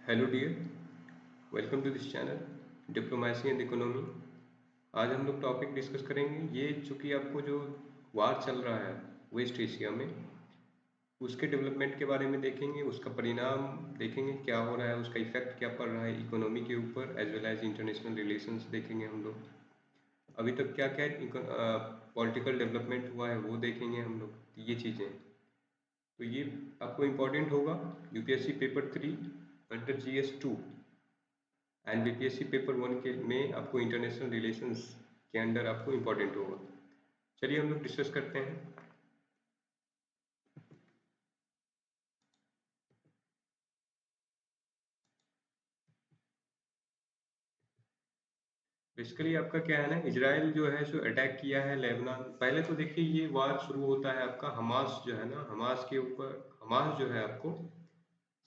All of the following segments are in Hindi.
Hello dear, welcome to this channel diplomacy and economy. आज हम लोग टॉपिक डिस्कस करेंगे। ये चूँकि आपको जो वार चल रहा है वेस्ट एशिया में, उसके डेवलपमेंट के बारे में देखेंगे, उसका परिणाम देखेंगे क्या हो रहा है, उसका इफेक्ट क्या पड़ रहा है इकोनॉमी के ऊपर, as well as international relations देखेंगे हम लोग। अभी तक क्या क्या पॉलिटिकल डेवलपमेंट हुआ है वो देखेंगे हम लोग। ये चीज़ें तो ये आपको इम्पोर्टेंट होगा। UPSC paper 3 under GS 2 and BPSC paper 1 के में आपको इंटरनेशनल रिलेशंस के अंडर आपको इम्पोर्टेंट होगा। चलिए हम लोग डिस्कस करते हैं। बेसिकली आपका क्या है ना, इजराइल जो है सो अटैक किया है लेबनान। पहले तो देखिए ये वार शुरू होता है आपका हमास जो है ना, हमास के ऊपर। हमास जो है आपको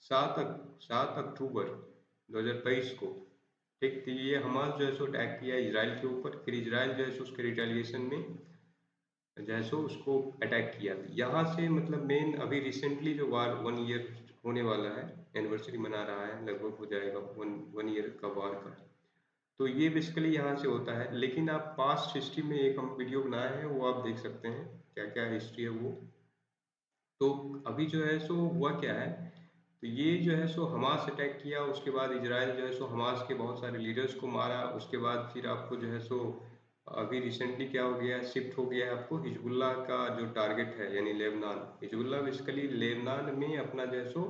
7 अक्टूबर 2023 को, ठीक, तो ये हमास जो है सो अटैक किया इजराइल के ऊपर। फिर इजराइल जो है सो उसके रिटेलिएशन में जो है सो उसको अटैक किया। यहाँ से मतलब मेन अभी रिसेंटली जो वार 1 ईयर होने वाला है, एनिवर्सरी मना रहा है, लगभग हो जाएगा वन ईयर का वार का। तो ये बेसिकली यहाँ से होता है। लेकिन आप पास्ट हिस्ट्री में एक हम वीडियो बनाए हैं, वो आप देख सकते हैं क्या क्या हिस्ट्री है वो। तो अभी जो है सो हुआ क्या है, तो ये जो है सो हमास अटैक किया, उसके बाद इजराइल जो है सो हमास के बहुत सारे लीडर्स को मारा। उसके बाद फिर आपको जो है सो अभी रिसेंटली क्या हो गया है, शिफ्ट हो गया है आपको हिजबुल्लाह का जो टारगेट है, यानी लेबनान। हिजबुल्लाह बेसिकली लेबनान में अपना जो है सो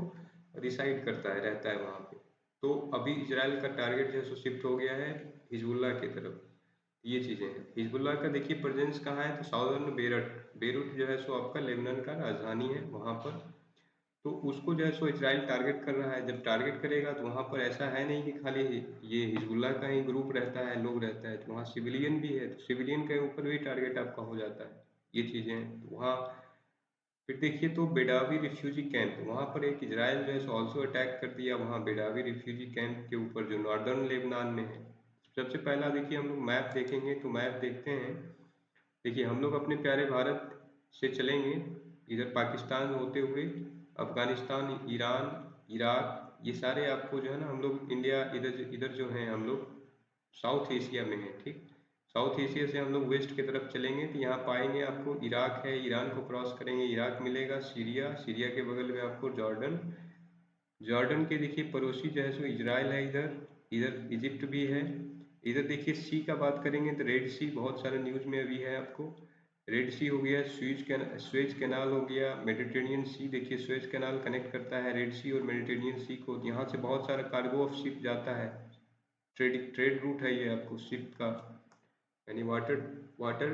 रिसाइड करता है, रहता है वहाँ पे। तो अभी इजराइल का टारगेट जो है सो शिफ्ट हो गया है हिजबुल्लाह की तरफ। ये चीज़ें हैं। हिजबुल्लाह का देखिए प्रेजेंस कहाँ है, तो साउदर्न बेरट बेरूत जो है सो आपका लेबनान का राजधानी है वहाँ पर। तो उसको जो है सो इजराइल टारगेट कर रहा है। जब टारगेट करेगा तो वहाँ पर ऐसा है नहीं कि खाली ये हिजबुल्लाह का ही ग्रुप रहता है, लोग रहता है, तो वहाँ सिविलियन भी है, तो सिविलियन के ऊपर भी टारगेट आपका हो जाता है। ये चीज़ें हैं तो वहाँ। फिर देखिए तो बेडावी रिफ्यूजी कैंप, वहाँ पर एक इजराइल जो है सो ऑल्सो अटैक कर दिया वहाँ बेडावी रिफ्यूजी कैंप के ऊपर, जो नॉर्दर्न लेबनान में है। सबसे पहला देखिए हम लोग मैप देखेंगे, तो मैप देखते हैं। देखिए हम लोग अपने प्यारे भारत से चलेंगे, इधर पाकिस्तान होते हुए अफगानिस्तान, ईरान, इराक, ये सारे आपको जो है ना, हम लोग इंडिया इधर इधर जो हैं हम लोग साउथ एशिया में हैं, ठीक। साउथ एशिया से हम लोग वेस्ट की तरफ चलेंगे तो यहाँ पाएंगे आपको इराक है, ईरान को क्रॉस करेंगे, इराक मिलेगा, सीरिया, सीरिया के बगल में आपको जॉर्डन, जॉर्डन के देखिए पड़ोसी जो है सो इजराइल है, इधर इधर इजिप्ट भी है। इधर देखिए सी का बात करेंगे तो रेड सी बहुत सारे न्यूज में अभी है आपको। रेड सी हो गया, स्वेज कैनाल हो गया, मेडिटेरेनियन सी, देखिए स्वेज कैनाल कनेक्ट करता है रेड सी और मेडिटेरेनियन सी को। यहाँ से बहुत सारा कार्गो ऑफ शिप जाता है। ट्रेड ट्रेड रूट है ये आपको शिप का, यानी वाटर वाटर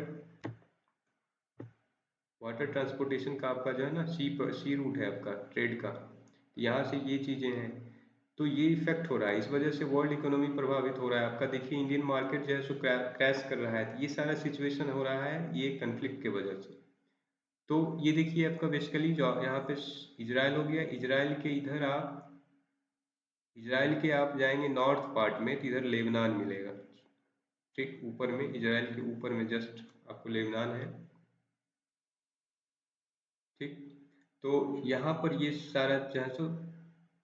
वाटर ट्रांसपोर्टेशन का आपका जो है ना, सी रूट है आपका ट्रेड का। तो यहाँ से ये चीज़ें हैं। तो ये इफेक्ट हो रहा है, इस वजह से वर्ल्ड इकोनॉमी प्रभावित हो रहा है आपका। देखिए इंडियन मार्केट जो है सो क्रैश कर रहा है। तो ये सारा सिचुएशन हो रहा है ये कंफ्लिक्ट के वजह से। तो ये देखिए आपका बेसिकली जो यहाँ पे इजराइल हो गया, इजराइल के इधर आप, इजराइल के आप जाएंगे नॉर्थ पार्ट में तो इधर लेबनान मिलेगा, ठीक, ऊपर में इजराइल के ऊपर में जस्ट आपको लेबनान है, ठीक। तो यहाँ पर ये सारा जो है सो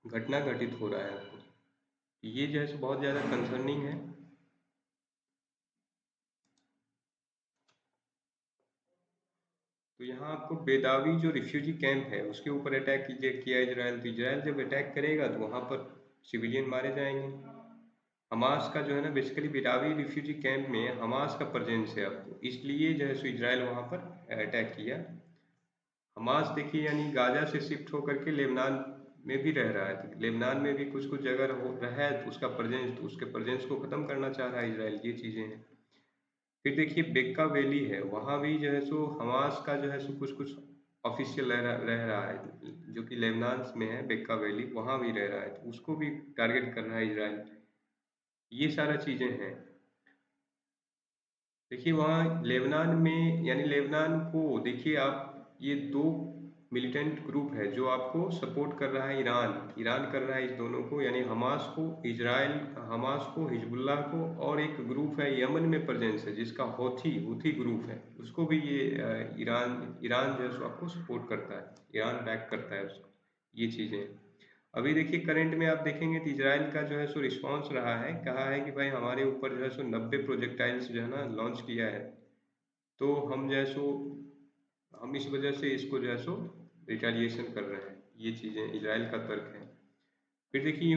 घटना घटित हो रहा है आपको। ये जो है सो बहुत ज़्यादा कंसर्निंग है। तो यहाँ आपको बेदावी जो रिफ्यूजी कैंप है उसके ऊपर अटैक कीजिए किया इजराइल। तो इजराइल जब अटैक करेगा तो वहाँ पर सिविलियन मारे जाएंगे। हमास का जो है ना, बेसिकली बेदावी रिफ्यूजी कैंप में हमास का प्रेजेंस है आपको, इसलिए जो है सो इजराइल वहाँ पर अटैक किया। हमास देखिए यानी गाजा से शिफ्ट होकर के लेबनान में भी रह रहा है। तो लेबनान में भी कुछ कुछ जगह हो रहा है, तो उसका प्रेजेंस, तो उसके प्रेजेंस को खत्म करना चाह रहा है इजराइल। ये चीज़ें हैं। फिर देखिए बेक्का वैली है, वहाँ भी जो है सो हमास का जो है सो कुछ कुछ ऑफिशियल रह रहा है, जो कि लेबनान में है बेक्का वैली, वहाँ भी रह रहा है, तो उसको भी टारगेट कर रहा है इजराइल। ये सारा चीज़ें हैं। देखिए वहाँ लेबनान में, यानी लेबनान को देखिए आप, ये दो मिलिटेंट ग्रुप है जो आपको सपोर्ट कर रहा है। ईरान ईरान कर रहा है इस दोनों को, यानी हमास को, इजराइल, हमास को, हिजबुल्लाह को। और एक ग्रुप है यमन में प्रेजेंस है जिसका हौथी हूथी ग्रुप है, उसको भी ये ईरान ईरान जो है सो आपको सपोर्ट करता है, ईरान बैक करता है उसको। ये चीज़ें हैं। अभी देखिए करंट में आप देखेंगे तो इजराइल का जो है सो रिस्पॉन्स रहा है, कहा है कि भाई हमारे ऊपर जो है सो 90 प्रोजेक्टाइल्स जो है ना लॉन्च किया है, तो हम जो है सो हम इस वजह से इसको जो है सो रिटेलिएशन कर रहे हैं। ये चीज़ें इजराइल का तर्क है। फिर देखिए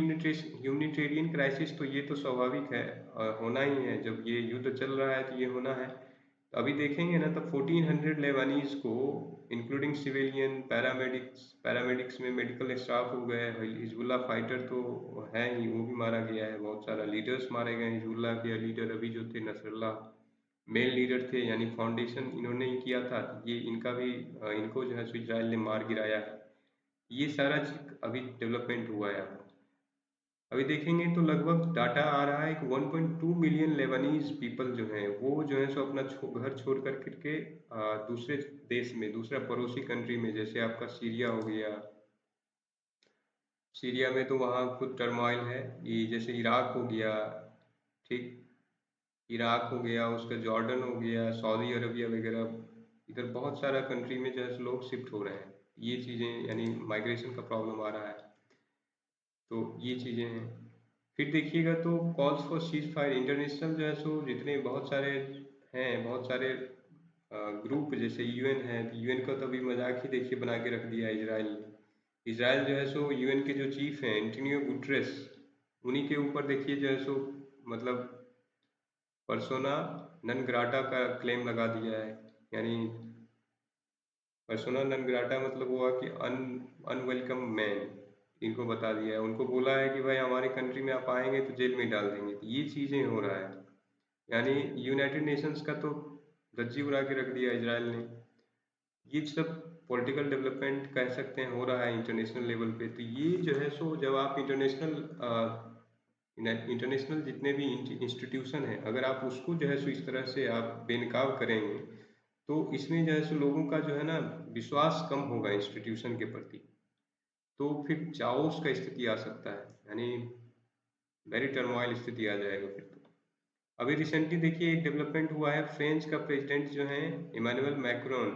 ह्यूमनिटेरियन क्राइसिस, तो ये तो स्वाभाविक है और होना ही है, जब ये युद्ध चल रहा है तो ये होना है। तो अभी देखेंगे ना तो 1400 लेबानीज को इंक्लूडिंग सिविलियन पैरामेडिक्स में मेडिकल स्टाफ हो गए, हिजबुल्ला फाइटर तो है ही, वो भी मारा गया है, बहुत सारा लीडर्स मारे गए हिजबुल्ला के लीडर अभी जो थे नसरल्ला मेन लीडर थे, यानी फाउंडेशन इन्होंने ही किया था, ये इनका भी इनको जो है सो इजराइल ने मार गिराया है। ये सारा चीज अभी डेवलपमेंट हुआ है। अभी देखेंगे तो लगभग डाटा आ रहा है कि 1.2 मिलियन लेबनीज पीपल जो हैं वो जो है सो अपना घर छोड़ कर के दूसरे देश में, दूसरा पड़ोसी कंट्री में, जैसे आपका सीरिया हो गया, सीरिया में तो वहाँ खुद टर्मोइल है, ये जैसे इराक हो गया, ठीक, इराक हो गया, उसका जॉर्डन हो गया, सऊदी अरबिया वगैरह, इधर बहुत सारा कंट्री में जो है लोग शिफ्ट हो रहे हैं। ये चीज़ें यानी माइग्रेशन का प्रॉब्लम आ रहा है, तो ये चीज़ें हैं। फिर देखिएगा तो calls for cease fire international जो है सो जितने बहुत सारे हैं, बहुत सारे ग्रुप, जैसे यूएन है, तो यूएन का तो अभी मजाक ही देखिए बना के रख दिया है इसराइल ने। इसराइल जो है सो यूएन के जो चीफ हैं एंटोनियो गुटरेस, उन्हीं के ऊपर देखिए जो है सो मतलब पर्सोना नन ग्राटा का क्लेम लगा दिया है, यानी पर्सोना नन ग्राटा मतलब हुआ कि अनवेलकम मैन, इनको बता दिया है, उनको बोला है कि भाई हमारे कंट्री में आप आएंगे तो जेल में डाल देंगे। तो ये चीज़ें हो रहा है, यानी यूनाइटेड नेशंस का तो धज्जी उड़ा के रख दिया इसराइल ने। ये सब पॉलिटिकल डेवलपमेंट कह सकते हैं हो रहा है इंटरनेशनल लेवल पे। तो ये जो है सो जब आप इंटरनेशनल जितने भी इंस्टीट्यूशन है, अगर आप उसको जो है सो इस तरह से आप बेनकाब करेंगे, तो इसमें जो है सो लोगों का जो है ना विश्वास कम होगा इंस्टीट्यूशन के प्रति, तो फिर चाओस का स्थिति आ सकता है, यानी वेरी टर्मोइल स्थिति आ जाएगा फिर तो। अभी रिसेंटली देखिए एक डेवलपमेंट हुआ है, फ्रेंच का प्रेसिडेंट जो है इमानुअल मैक्रोन,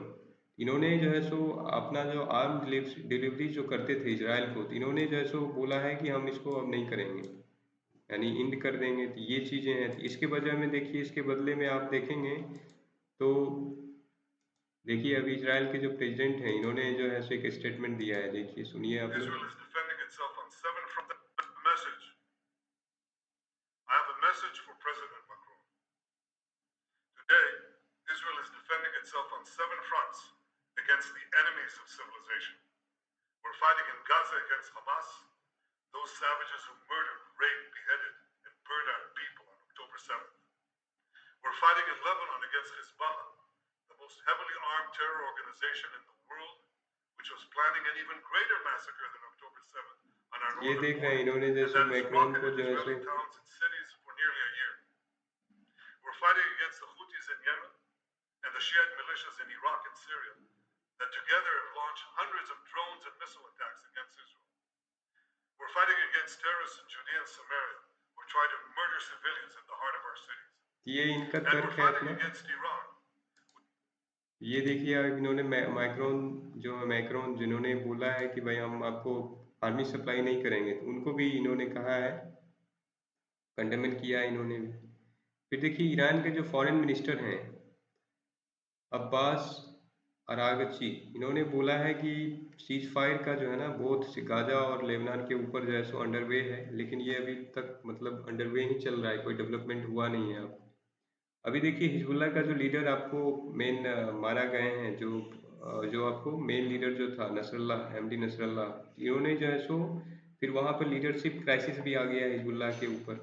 इन्होंने जो है सो अपना जो आर्म डिलीवरी जो करते थे इसराइल को, तो इन्होंने जो है सो बोला है कि हम इसको अब नहीं करेंगे, यानी इंड कर देंगे। तो ये चीज़ें हैं, तो इसके वजह में देखिए, इसके बदले में आप देखेंगे तो देखिए अभी इसराइल के जो प्रेसिडेंट हैं इन्होंने जो है सो एक स्टेटमेंट दिया है, देखिए सुनिए आप लोग। I have a message for President Macron. Today, Israel is defending itself on 7 fronts against the enemies of civilization. We're fighting in Gaza against Hamas, those savages who murdered, raped, beheaded, and burned our people on October 7th. We're fighting in Lebanon against Hezbollah, the most heavily armed terror organization in the world, which was planning an even greater massacre than October 7th on our ये northern देख रहे हैं border, इन्होंने and जैसे that has मैक्रोन को rocketed जो है सो, Israeli towns and cities for nearly a year. We're fighting against the Houthis in Yemen and the Shiite militias in Iraq and Syria that together have launched hundreds of drones and missile attacks against Israel. We're fighting against terrorists in Judea and Samaria who try to murder civilians in the heart of our cities. ये इनका And तर्क we're है fighting अपना। against Iran. ये देखिए अब इन्होंने माइक्रोन जो है, मैक्रोन जिन्होंने बोला है कि भाई हम आपको आर्मी सप्लाई नहीं करेंगे, तो उनको भी इन्होंने कहा है, कंडेमन किया है इन्होंने भी। फिर देखिए ईरान के जो फॉरेन मिनिस्टर हैं अब्बास अरागची, इन्होंने बोला है कि सीज फायर का जो है ना बोथ गाजा और लेबनान के ऊपर जो है सो अंडरवे है, लेकिन ये अभी तक मतलब अंडरवे ही चल रहा है, कोई डेवलपमेंट हुआ नहीं है। आप अभी देखिए हिजबुल्लाह का जो लीडर आपको मेन मारा गए हैं, जो आपको मेन लीडर जो था नसरल्लाह, एमडी नसरल्लाह, इन्होंने जो है सो फिर वहाँ पर लीडरशिप क्राइसिस भी आ गया है हिजबुल्लाह के ऊपर।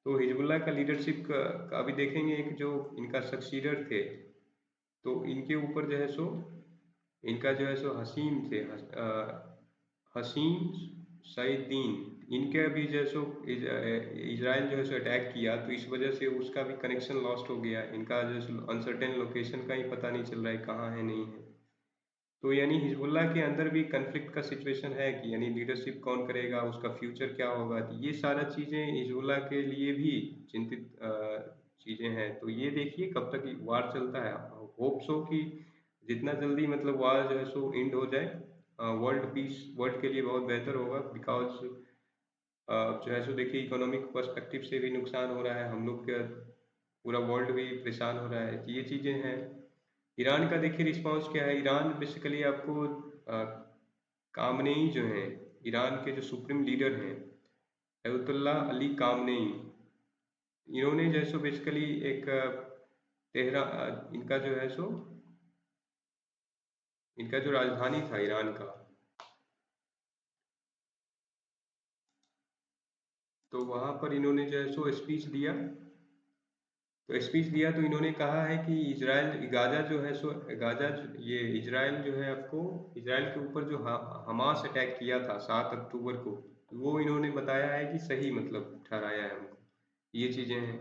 तो हिजबुल्लाह का लीडरशिप का अभी देखेंगे, एक जो इनका सक्सीडर थे, तो इनके ऊपर जो है सो इनका जो है सो हसीम थे, हसीम सईदीन, इनके अभी जो है सो इजराइल जो है सो अटैक किया, तो इस वजह से उसका भी कनेक्शन लॉस्ट हो गया, इनका जो है अनसर्टेन लोकेशन का ही पता नहीं चल रहा है कहाँ है नहीं है। तो यानी हिजबुल्लाह के अंदर भी कन्फ्लिक्ट का सिचुएशन है कि यानी लीडरशिप कौन करेगा, उसका फ्यूचर क्या होगा, तो ये सारा चीज़ें हिजबुल्लाह के लिए भी चिंतित चीज़ें हैं। तो ये देखिए कब तक वार चलता है, होप सो कि जितना जल्दी मतलब वार जो है सो एंड हो जाए, वर्ल्ड पीस, वर्ल्ड के लिए बहुत बेहतर होगा, बिकॉज जो है सो देखिए इकोनॉमिक पर्सपेक्टिव से भी नुकसान हो रहा है, हम लोग का पूरा वर्ल्ड भी परेशान हो रहा है, तो ये चीज़ें हैं। ईरान का देखिए रिस्पांस क्या है। ईरान बेसिकली आपको कामनेई जो है, ईरान के जो सुप्रीम लीडर हैं अयतुल्ला अली कामनेई, इन्होंने जो है सो बेसिकली एक इनका जो है सो, इनका जो राजधानी था ईरान का, तो वहाँ पर इन्होंने जो है सो स्पीच दिया। तो स्पीच दिया तो इन्होंने कहा है कि इजराइल गाजा जो है सो, ये इजराइल जो है आपको, इजराइल के ऊपर जो हमास अटैक किया था 7 अक्टूबर को, वो इन्होंने बताया है कि सही मतलब ठहराया है हमको, ये चीज़ें हैं।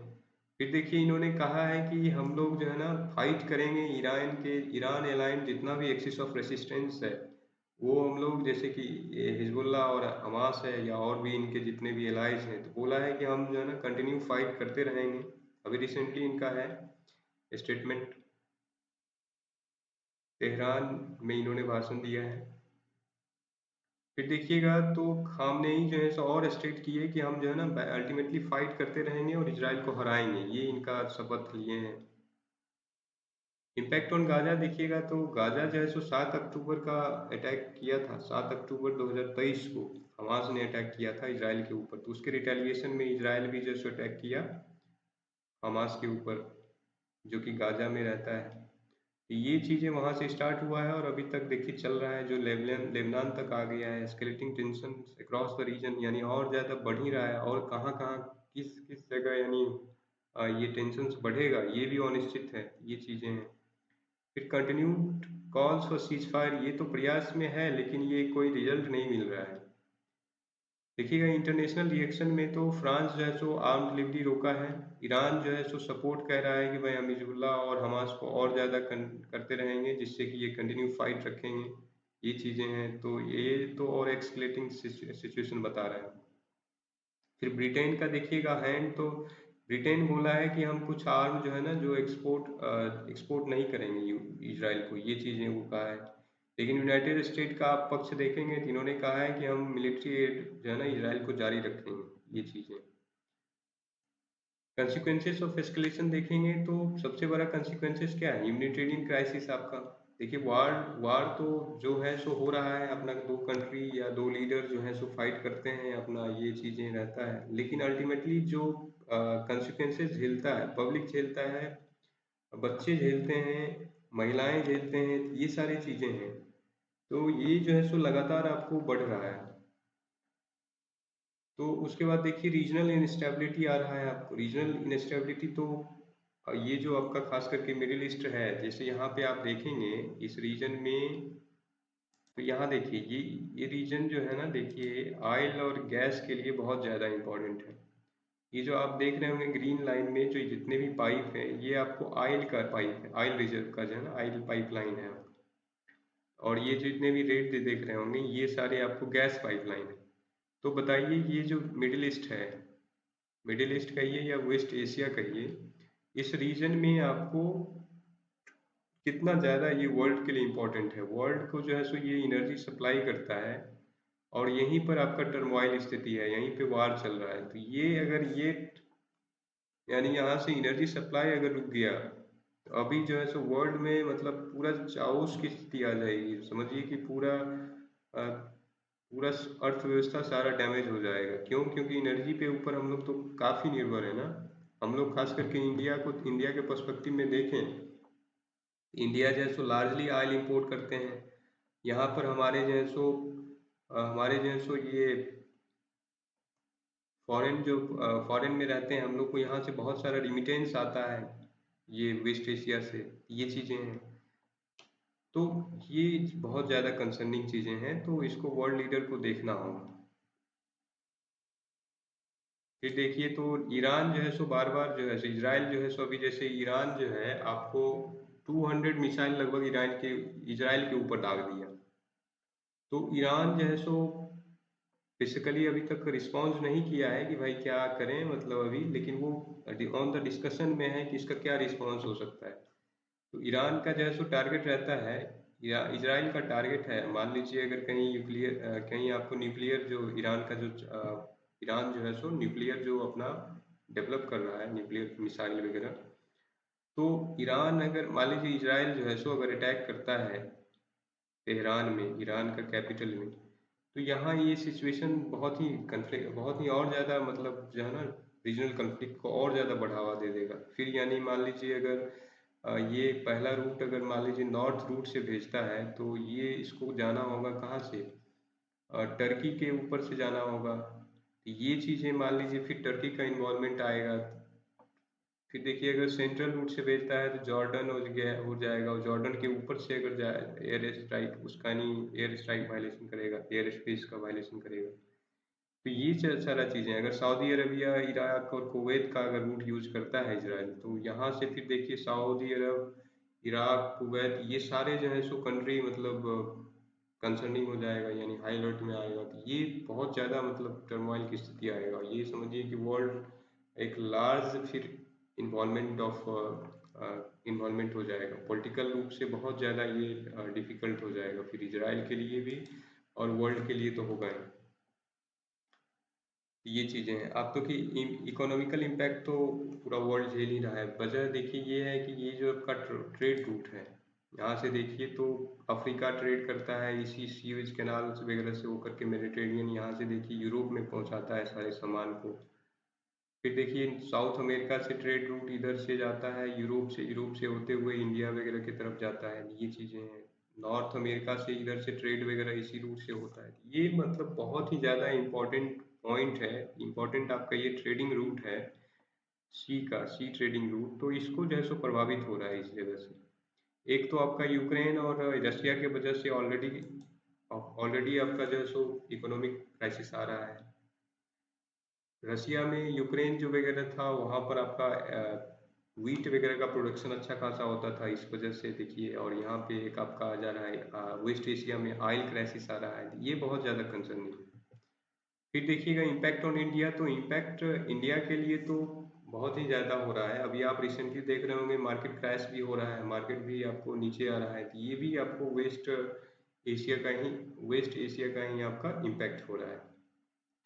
फिर देखिए इन्होंने कहा है कि हम लोग जो है ना फाइट करेंगे ईरान एलाइन जितना भी एक्सिस ऑफ रेसिस्टेंस है, वो हम लोग जैसे कि हिजबुल्ला और हमास है या और भी इनके जितने भी एलाइज हैं, तो बोला है कि हम जो है ना कंटिन्यू फाइट करते रहेंगे। अभी रिसेंटली इनका है स्टेटमेंट, तेहरान में इन्होंने भाषण दिया है। फिर देखिएगा तो खामनेई जो है सो और स्टेट किए कि हम जो है ना अल्टीमेटली फाइट करते रहेंगे और इजराइल को हराएंगे, ये इनका शपथ लिए हैं। इम्पैक्ट ऑन गाजा देखिएगा तो गाजा जो है सो 7 अक्टूबर का अटैक किया था, 7 अक्टूबर 2023 को हमास ने अटैक किया था इजराइल के ऊपर, तो उसके रिटेलिएशन में इजराइल भी जो है सो अटैक किया हमास के ऊपर, जो कि गाजा में रहता है। ये चीज़ें वहाँ से स्टार्ट हुआ है और अभी तक देखिए चल रहा है, जो लेबनान तक आ गया है, escalating tension across the region, यानी और ज़्यादा बढ़ ही रहा है, और कहाँ कहाँ किस किस जगह यानी ये टेंशन बढ़ेगा ये भी अनिश्चित है, ये चीज़ें हैं। फिर continued calls for cease fire, ये तो प्रयास में है लेकिन ये कोई रिजल्ट नहीं मिल रहा है। देखिएगा इंटरनेशनल रिएक्शन में तो फ्रांस जो है सो आर्म डिलीवरी रोका है, ईरान जो है सो सपोर्ट कह रहा है कि भाई हम हिजबुल्ला और हमास को और ज़्यादा करते रहेंगे जिससे कि ये कंटिन्यू फाइट रखेंगे, ये चीज़ें हैं। तो ये तो और एक्सकेलेटिंग सिचुएशन बता रहा है। फिर ब्रिटेन का देखिएगा हैंड, तो ब्रिटेन बोला है कि हम कुछ आर्म जो है ना जो एक्सपोर्ट नहीं करेंगे इजराइल को, ये चीज़ें वो कहा है। लेकिन यूनाइटेड स्टेट का आप पक्ष देखेंगे तो इन्होंने कहा है कि हम मिलिट्री एड जो है ना इजराइल को जारी रखेंगे, ये चीज़ें। कंसिक्वेंसेस ऑफ एस्केलेशन देखेंगे तो सबसे बड़ा कंसिक्वेंसेस क्या है, ह्यूमैनिटेरियन क्राइसिस आपका। देखिए वार वार तो जो है सो हो रहा है, अपना दो कंट्री या दो लीडर जो है सो फाइट करते हैं अपना, ये चीज़ें रहता है, लेकिन अल्टीमेटली जो कंसिक्वेंसेस झेलता है, पब्लिक झेलता है, बच्चे झेलते हैं, महिलाएं झेलते हैं, ये सारी चीज़ें हैं। तो ये जो है सो लगातार आपको बढ़ रहा है। तो उसके बाद देखिए रीजनल इंस्टेबिलिटी आ रहा है आपको, रीजनल इंस्टेबिलिटी तो ये जो आपका खास करके मिडिल ईस्ट है, जैसे यहाँ पे आप देखेंगे इस रीजन में, तो यहाँ देखिए ये रीजन जो है ना, देखिए ऑयल और गैस के लिए बहुत ज़्यादा इम्पोर्टेंट है। ये जो आप देख रहे होंगे ग्रीन लाइन में जो जितने भी पाइप है, ये आपको ऑयल का पाइप है, ऑयल रिजर्व का जो है ना ऑयल पाइपलाइन है। और ये जितने भी रेट देख रहे होंगे ये सारे आपको गैस पाइपलाइन है। तो बताइए ये जो मिडिल ईस्ट है, मिडिल ईस्ट कहिए या वेस्ट एशिया कहिए, इस रीजन में आपको कितना ज़्यादा ये वर्ल्ड के लिए इम्पोर्टेंट है, वर्ल्ड को जो है सो ये एनर्जी सप्लाई करता है, और यहीं पर आपका टर्मोइल स्थिति है, यहीं पे वार चल रहा है। तो ये अगर ये यानी यहाँ से एनर्जी सप्लाई अगर रुक गया तो अभी जो है सो वर्ल्ड में मतलब पूरा चाउस की स्थिति आ जाएगी, समझिए कि पूरा पूरा अर्थव्यवस्था सारा डैमेज हो जाएगा। क्यों? क्योंकि एनर्जी पे ऊपर हम लोग तो काफ़ी निर्भर है ना, हम लोग खास करके इंडिया के पर्सपेक्टिव में देखें, इंडिया जो है सो लार्जली ऑयल इंपोर्ट करते हैं। यहाँ पर हमारे जो है सो ये फॉरेन में रहते हैं हम लोग को, यहाँ से बहुत सारा रिमिटेंस आता है ये वेस्ट एशिया से, ये चीज़ें हैं। तो ये बहुत ज़्यादा कंसर्निंग चीज़ें हैं, तो इसको वर्ल्ड लीडर को देखना होगा। फिर देखिए तो ईरान जो है सो बार बार जो है सो इजराइल जो है सो, अभी जैसे ईरान जो है आपको 200 मिसाइल लगभग इजराइल के ऊपर दाग दिया। तो ईरान जो है सो बेसिकली अभी तक रिस्पॉन्स नहीं किया है कि भाई क्या करें मतलब अभी, लेकिन वो ऑन द डिस्कशन में है कि इसका क्या रिस्पॉन्स हो सकता है। तो ईरान का जो है सो टारगेट रहता है, इजराइल का टारगेट है, मान लीजिए अगर कहीं न्यूक्लियर कहीं आपको न्यूक्लियर जो ईरान का जो ईरान जो है सो न्यूक्लियर जो अपना डेवलप कर रहा है न्यूक्लियर मिसाइल वगैरह, तो ईरान अगर मान लीजिए इजराइल जो है सो अगर अटैक करता है तेहरान में, ईरान का कैपिटल में, तो यहाँ ये सिचुएशन बहुत ही कन्फ्लिक्ट, बहुत ही और ज़्यादा मतलब जो है ना रीजनल कन्फ्लिक्ट को और ज़्यादा बढ़ावा दे देगा। फिर यानी मान लीजिए अगर ये पहला रूट अगर मान लीजिए नॉर्थ रूट से भेजता है तो ये इसको जाना होगा कहाँ से, टर्की के ऊपर से जाना होगा। तो ये चीज़ें मान लीजिए फिर टर्की का इन्वॉल्वमेंट आएगा। फिर देखिए अगर सेंट्रल रूट से भेजता है तो जॉर्डन हो जाएगा, और जॉर्डन के ऊपर से अगर जाए एयर स्ट्राइक, उसका नहीं एयर स्ट्राइक वायलेशन करेगा, एयर स्पेस का वायलेशन करेगा। तो ये सारा चीज़ें अगर सऊदी अरबिया, इराक और कुवैत का अगर रूट यूज करता है इसराइल, तो यहाँ से फिर देखिए सऊदी अरब, इराक, कुवैत ये सारे जो है सो कंट्री मतलब कंसर्निंग हो जाएगा, यानी हाई अलर्ट में आएगा। तो ये बहुत ज़्यादा मतलब टर्मोइल की स्थिति आएगा। ये समझिए कि वर्ल्ड एक लार्ज फिर इन्वॉल्वमेंट ऑफ इन्वॉल्वमेंट हो जाएगा, पॉलिटिकल रूप से बहुत ज़्यादा ये डिफिकल्ट हो जाएगा फिर इजराइल के लिए भी और वर्ल्ड के लिए तो होगा ही। ये चीज़ें हैं। आप तो कि इकोनॉमिकल इम्पैक्ट तो पूरा वर्ल्ड झेल ही रहा है। वजह देखिए ये है कि ये जो आपका ट्रेड रूट है, यहाँ से देखिए तो अफ्रीका ट्रेड करता है इसी सीवेज कैनाल वगैरह से होकर के मेडिटेरेनियन, यहाँ से देखिए यूरोप में पहुँचाता है सारे सामान को। फिर देखिए साउथ अमेरिका से ट्रेड रूट इधर से जाता है यूरोप से होते हुए इंडिया वगैरह की तरफ जाता है। ये चीज़ें हैं। नॉर्थ अमेरिका से इधर से ट्रेड वगैरह इसी रूट से होता है। ये मतलब बहुत ही ज़्यादा इम्पोर्टेंट पॉइंट है, इम्पोर्टेंट आपका ये ट्रेडिंग रूट है, सी ट्रेडिंग रूट। तो इसको जो है सो प्रभावित हो रहा है इस जगह से। एक तो आपका यूक्रेन और रशिया के वजह से ऑलरेडी ऑलरेडी आपका जो है सो इकोनॉमिक क्राइसिस आ रहा है। रसिया में यूक्रेन जो वगैरह था वहाँ पर आपका व्हीट वगैरह का प्रोडक्शन अच्छा खासा होता था, इस वजह से देखिए। और यहाँ पे एक आपका आ जा रहा है वेस्ट एशिया में ऑयल क्राइसिस आ रहा है, ये बहुत ज़्यादा कंसर्निंग है। फिर देखिएगा इम्पैक्ट ऑन इंडिया, तो इम्पैक्ट इंडिया के लिए तो बहुत ही ज़्यादा हो रहा है। अभी आप रिसेंटली देख रहे होंगे मार्केट क्रैश भी हो रहा है, मार्केट भी आपको नीचे आ रहा है। तो ये भी आपको एशिया का ही वेस्ट एशिया का ही आपका इम्पैक्ट हो रहा है।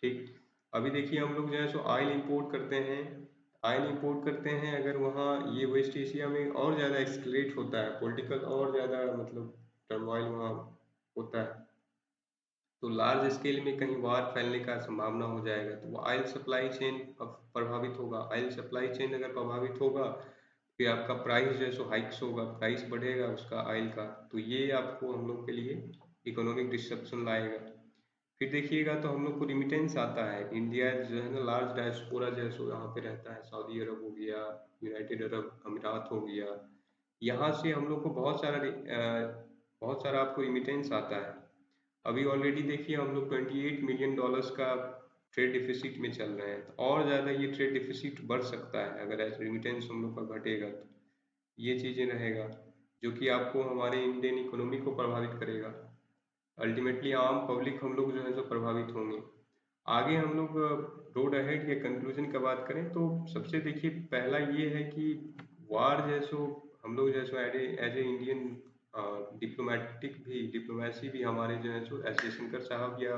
ठीक। अभी देखिए हम लोग जो है सो ऑयल इंपोर्ट करते हैं, ऑयल इंपोर्ट करते हैं, अगर वहाँ ये वेस्ट एशिया में और ज़्यादा एक्सकलेट होता है पॉलिटिकल, और ज़्यादा मतलब टर्मोइल वहाँ होता है, तो लार्ज स्केल में कहीं वार फैलने का संभावना हो जाएगा। तो वो ऑयल सप्लाई चेन प्रभावित होगा। ऑयल सप्लाई चेन अगर प्रभावित होगा, फिर आपका प्राइस जो है सो हाइक्स होगा, प्राइस बढ़ेगा उसका ऑयल का। तो ये आपको हम लोग के लिए इकोनॉमिक डिस्ट्रप्शन लाएगा। फिर देखिएगा तो हम लोग को रिमिटेंस आता है, इंडिया जो है ना लार्ज डायस्पोरा जो है सो यहाँ पे रहता है, सऊदी अरब हो गया, यूनाइटेड अरब अमीरात हो गया, यहाँ से हम लोग को बहुत सारा आपको रिमिटेंस आता है। अभी ऑलरेडी देखिए हम लोग $28 मिलियन का ट्रेड डिफिसिट में चल रहे हैं। तो और ज़्यादा ये ट्रेड डिफिसिट बढ़ सकता है अगर ऐसे रिमिटेंस हम लोग का घटेगा तो। ये चीज़ें रहेगा जो कि आपको हमारे इंडियन इकोनॉमी को प्रभावित करेगा। अल्टीमेटली आम पब्लिक हम लोग जो है सो प्रभावित होंगे। आगे हम लोग रोड अहेड या कंक्लूजन का बात करें तो सबसे देखिए पहला ये है कि वार जो है सो हम लोग जो है सो एज ए इंडियन डिप्लोमेसी भी हमारे जो है सो एस जयशंकर साहब या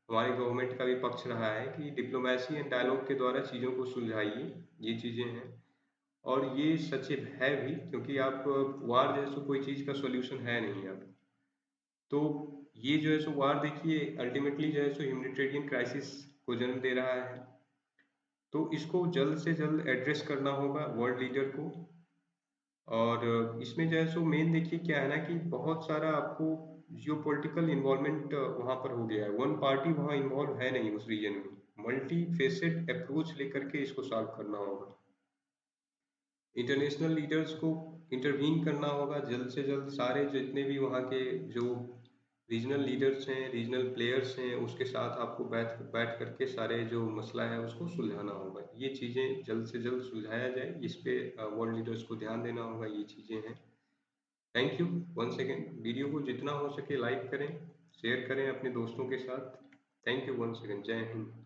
हमारे गवर्नमेंट का भी पक्ष रहा है कि डिप्लोमेसी एंड डायलॉग के द्वारा चीज़ों को सुलझाइए। ये चीज़ें हैं और ये सच है भी, क्योंकि आप वार जो है सो कोई चीज़ का सोल्यूशन है नहीं अब। तो ये जो है सो वार देखिए अल्टीमेटली जो है सो ह्यूमैनिटेरियन क्राइसिस को जन्म दे रहा है। तो इसको जल्द से जल्द एड्रेस करना होगा वर्ल्ड लीडर को। और इसमें जो है सो मेन देखिए क्या है ना कि बहुत सारा आपको जियो पोलिटिकल इन्वॉल्वमेंट वहाँ पर हो गया है। वन पार्टी वहाँ इन्वॉल्व है नहीं उस रीजन में, मल्टी फेसेड अप्रोच लेकर के इसको सॉल्व करना होगा। इंटरनेशनल लीडर्स को इंटरवीन करना होगा जल्द से जल्द। सारे जितने भी वहाँ के जो रीजनल लीडर्स हैं, रीजनल प्लेयर्स हैं, उसके साथ आपको बैठ बैठ करके सारे जो मसला है उसको सुलझाना होगा। ये चीज़ें जल्द से जल्द सुलझाया जाए, इस पे वर्ल्ड लीडर्स को ध्यान देना होगा। ये चीज़ें हैं। Thank you once again. Video को जितना हो सके लाइक करें, शेयर करें अपने दोस्तों के साथ। Thank you once again. जय हिंद।